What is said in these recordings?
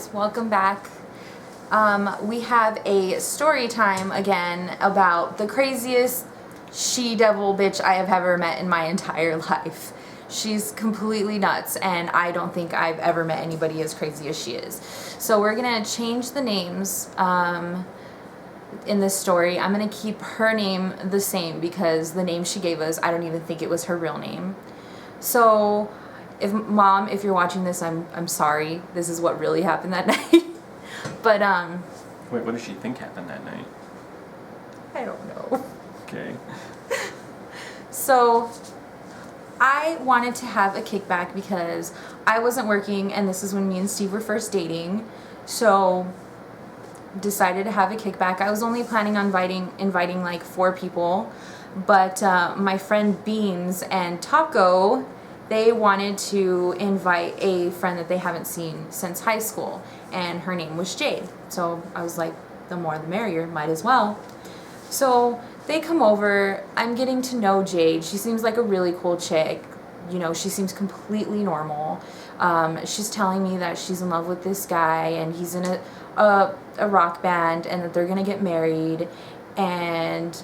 guys, welcome back. We have a story time again about the craziest she-devil bitch I have ever met in my entire life. She's completely nuts, and I don't think I've ever met anybody as crazy as she is. So we're gonna change the names in this story. I'm gonna keep her name the same because the name she gave us, I don't even think it was her real name. So Mom, if you're watching this, I'm sorry. This is what really happened that night. But Wait, what does she think happened that night? I don't know. Okay. So I wanted to have a kickback because I wasn't working, and this is when me and Steve were first dating. So decided to have a kickback. I was only planning on inviting like 4 people, but my friend Beans and Taco, they wanted to invite a friend that they haven't seen since high school, and her name was Jade. So I was like, the more the merrier, might as well. So they come over. I'm getting to know Jade. She seems like a really cool chick. You know, she seems completely normal. She's telling me that she's in love with this guy, and he's in a rock band, and that they're gonna get married. And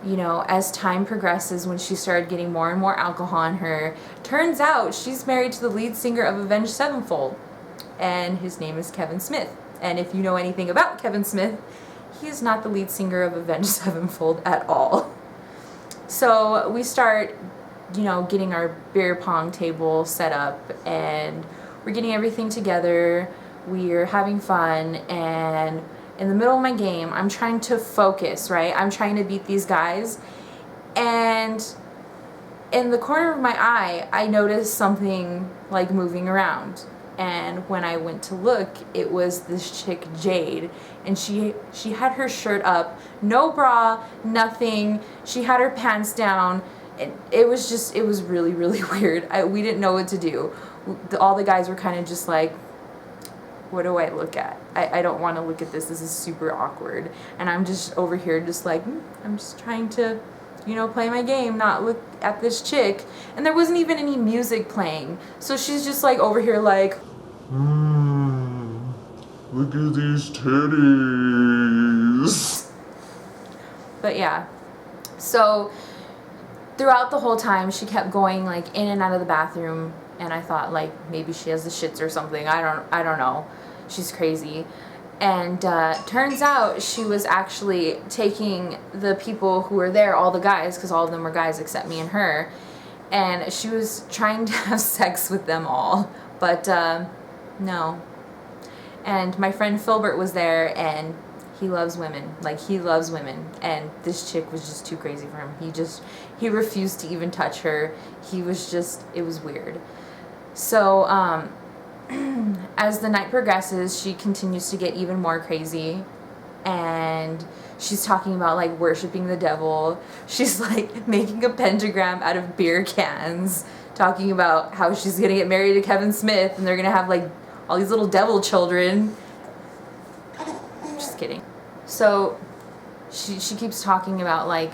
you know, as time progresses, when she started getting more and more alcohol in her, turns out she's married to the lead singer of Avenged Sevenfold, and his name is Kevin Smith. And if you know anything about Kevin Smith, he is not the lead singer of Avenged Sevenfold at all. So we start, you know, getting our beer pong table set up, and we're getting everything together. We're having fun, and in the middle of my game, I'm trying to focus, right? I'm trying to beat these guys, and in the corner of my eye, I noticed something like moving around. And when I went to look, it was this chick Jade, and she had her shirt up, no bra, nothing. She had her pants down. It was really, really weird. We didn't know what to do. All the guys were kind of just like, what do I look at? I don't want to look at this. This is super awkward. And I'm just over here just like, I'm just trying to, you know, play my game, not look at this chick. And there wasn't even any music playing. So she's just like over here like, Look at these titties. But yeah. So throughout the whole time, she kept going like in and out of the bathroom. And I thought like maybe she has the shits or something. I don't know. She's crazy. And turns out she was actually taking the people who were there, all the guys, because all of them were guys except me and her, and she was trying to have sex with them all. But no. And my friend Philbert was there, and he loves women. Like, he loves women. And this chick was just too crazy for him. He refused to even touch her. It was weird. So, as the night progresses, she continues to get even more crazy, and she's talking about like worshiping the devil. She's like making a pentagram out of beer cans, talking about how she's gonna get married to Kevin Smith, and they're gonna have like all these little devil children. Just kidding. So she keeps talking about like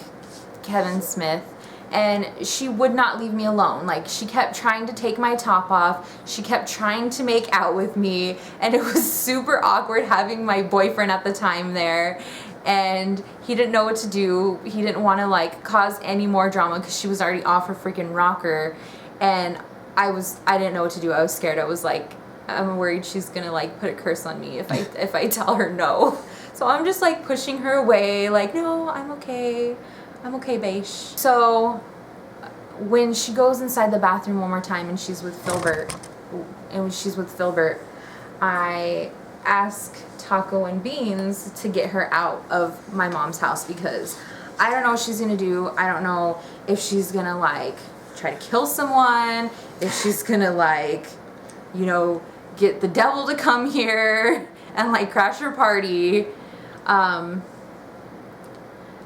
Kevin Smith, and she would not leave me alone. Like, she kept trying to take my top off. She kept trying to make out with me. And it was super awkward having my boyfriend at the time there. And he didn't know what to do. He didn't want to, like, cause any more drama because she was already off her freaking rocker. And I didn't know what to do. I was scared. I was like, I'm worried she's going to, like, put a curse on me if I tell her no. So I'm just, like, pushing her away. Like, no, I'm okay. I'm okay, beige. So when she goes inside the bathroom one more time and she's with Philbert, I ask Taco and Beans to get her out of my mom's house because I don't know what she's gonna do. I don't know if she's gonna like try to kill someone, if she's gonna like, you know, get the devil to come here and like crash her party.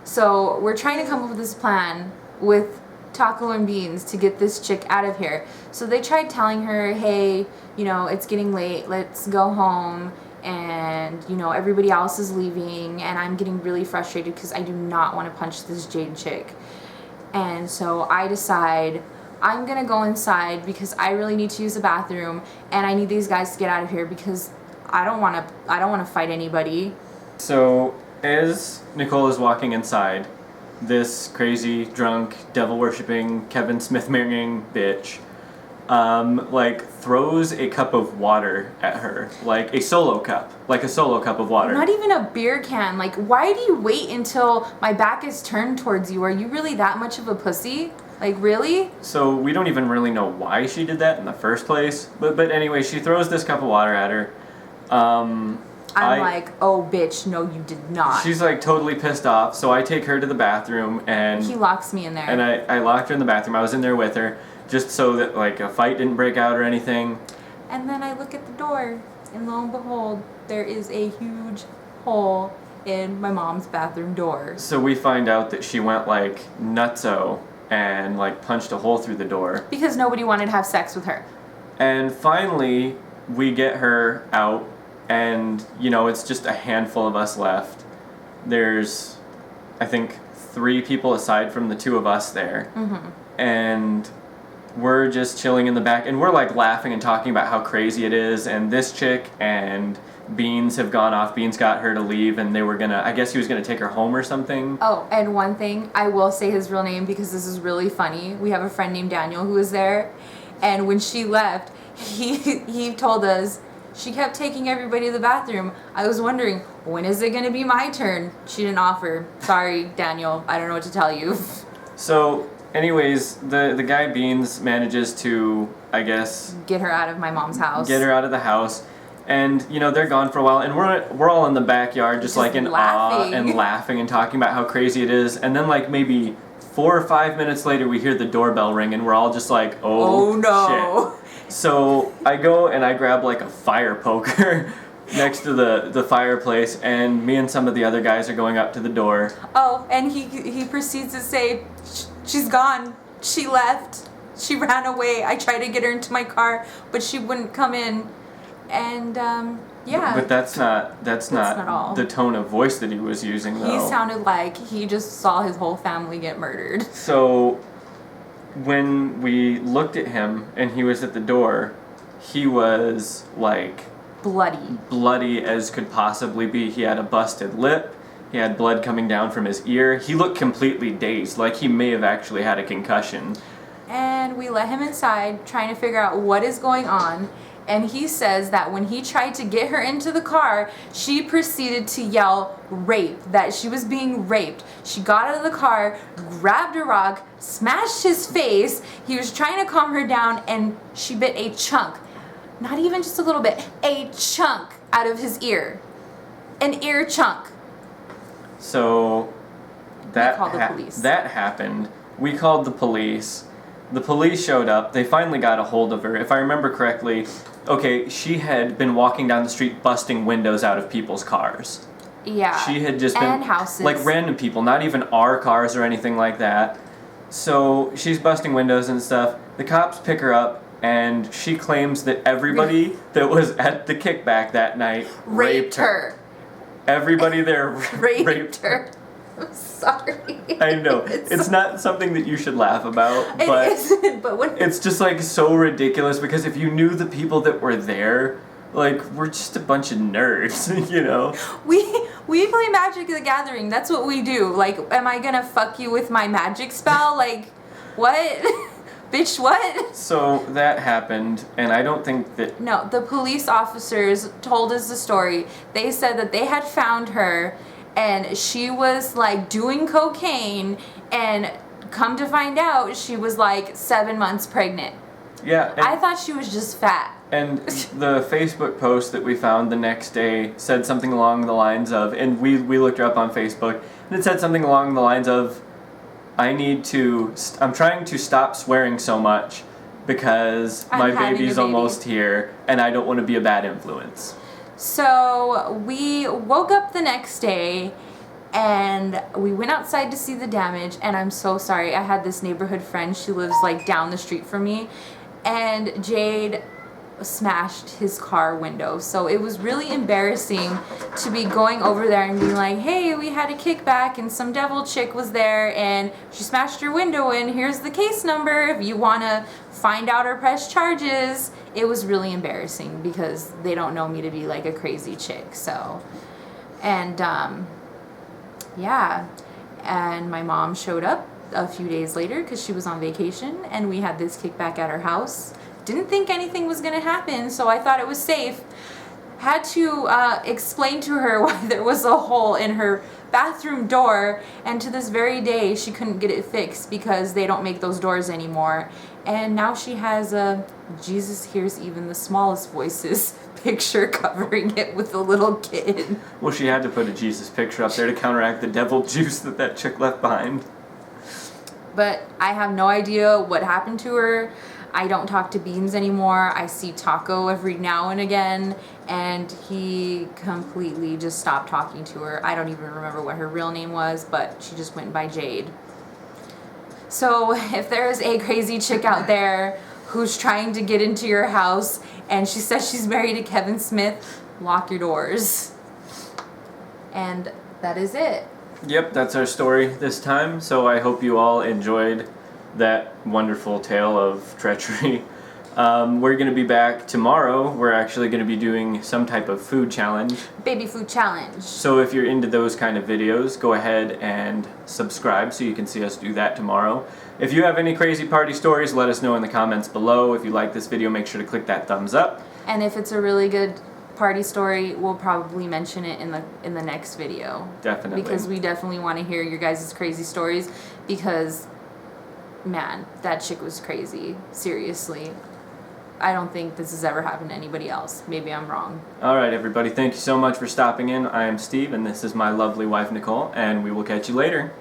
So we're trying to come up with this plan with Taco and Beans to get this chick out of here. So they tried telling her, hey, you know, it's getting late, let's go home, and, you know, everybody else is leaving, and I'm getting really frustrated because I do not want to punch this Jade chick. And so I decide I'm gonna go inside because I really need to use the bathroom, and I need these guys to get out of here because I don't want to fight anybody. So, as Nicole is walking inside, this crazy, drunk, devil-worshipping, Kevin Smith marrying bitch, throws a cup of water at her, like a solo cup of water. Not even a beer can. Like, why do you wait until my back is turned towards you? Are you really that much of a pussy? Like, really? So we don't even really know why she did that in the first place. But anyway, she throws this cup of water at her. I'm like, oh, bitch, no, you did not. She's like totally pissed off. So I take her to the bathroom and he locks me in there. And I locked her in the bathroom. I was in there with her just so that like a fight didn't break out or anything. And then I look at the door, and lo and behold, there is a huge hole in my mom's bathroom door. So we find out that she went like nutso and like punched a hole through the door. Because nobody wanted to have sex with her. And finally, we get her out, and it's just a handful of us left. There's, I think, 3 people aside from the 2 of us there. Mm-hmm. And we're just chilling in the back, and we're like laughing and talking about how crazy it is, and this chick and Beans have gone off. Beans got her to leave, and I guess he was gonna take her home or something. Oh, and one thing, I will say his real name because this is really funny. We have a friend named Daniel who was there, and when she left, he told us she kept taking everybody to the bathroom. I was wondering, when is it gonna be my turn? She didn't offer. Sorry, Daniel, I don't know what to tell you. So, anyways, the guy Beans manages to, I guess, get her out of my mom's house. Get her out of the house. And, they're gone for a while, and we're all in the backyard just like in laughing. awe and laughing and talking about how crazy it is. And then like maybe 4 or 5 minutes later, we hear the doorbell ring, and we're all just like, oh no. Shit. So I go and I grab like a fire poker next to the fireplace, and me and some of the other guys are going up to the door. Oh, and he proceeds to say, she's gone. She left. She ran away. I tried to get her into my car, but she wouldn't come in. And yeah. But that's not all. the tone of voice that he was using, though. He sounded like he just saw his whole family get murdered. So when we looked at him and he was at the door, he was like bloody as could possibly be. He had a busted lip. He had blood coming down from his ear. He looked completely dazed, like he may have actually had a concussion. And we let him inside, trying to figure out what is going on. And he says that when he tried to get her into the car, she proceeded to yell rape, that she was being raped. She got out of the car, grabbed a rock, smashed his face. He was trying to calm her down, and she bit a chunk, not even just a little bit, a chunk out of his ear. An ear chunk. So that called the police. That happened. We called the police. The police showed up. They finally got a hold of her. If I remember correctly, she had been walking down the street busting windows out of people's cars. Yeah. She had just been... And houses. Like random people, not even our cars or anything like that. So she's busting windows and stuff. The cops pick her up, and she claims that everybody that was at the kickback that night raped her. Everybody there raped her. I'm sorry. I know. It's not something that you should laugh about, but it isn't, but when it's just like so ridiculous, because if you knew the people that were there, like, we're just a bunch of nerds, We play Magic the Gathering. That's what we do. Like, am I gonna fuck you with my magic spell? Like, what? Bitch, what? So that happened, and I don't think that... No, the police officers told us the story. They said that they had found her, and she was like doing cocaine, and come to find out she was like 7 months pregnant. Yeah. I thought she was just fat. And the Facebook post that we found the next day said something along the lines of, and we looked her up on Facebook, and it said something along the lines of, I'm trying to stop swearing so much because my baby's almost here, and I don't want to be a bad influence. So we woke up the next day, and we went outside to see the damage, and I'm so sorry. I had this neighborhood friend. She lives like down the street from me, and Jade smashed his car window. So it was really embarrassing to be going over there and being like, hey, we had a kickback and some devil chick was there and she smashed your window in. Here's the case number if you want to find out or press charges. It was really embarrassing because they don't know me to be like a crazy chick. So, and yeah, and my mom showed up a few days later because she was on vacation, and we had this kickback at her house. Didn't think anything was gonna happen, so I thought it was safe. Had to explain to her why there was a hole in her bathroom door, and to this very day she couldn't get it fixed because they don't make those doors anymore. And now she has a Jesus hears even the smallest voices picture covering it with a little kid. Well, she had to put a Jesus picture up there to counteract the devil juice that chick left behind. But I have no idea what happened to her. I don't talk to Beans anymore. I see Taco every now and again, and he completely just stopped talking to her. I don't even remember what her real name was, but she just went by Jade. So if there is a crazy chick out there who's trying to get into your house and she says she's married to Kevin Smith, lock your doors. And that is it. Yep, that's our story this time. So I hope you all enjoyed that wonderful tale of treachery. We're going to be back tomorrow. We're actually going to be doing some type of food challenge. Baby food challenge. So if you're into those kind of videos, go ahead and subscribe so you can see us do that tomorrow. If you have any crazy party stories, let us know in the comments below. If you like this video, make sure to click that thumbs up. And if it's a really good party story, we'll probably mention it in the next video. Definitely. Because we definitely want to hear your guys' crazy stories, because man, that chick was crazy. Seriously. I don't think this has ever happened to anybody else. Maybe I'm wrong. All right, everybody. Thank you so much for stopping in. I am Steve, and this is my lovely wife, Nicole, and we will catch you later.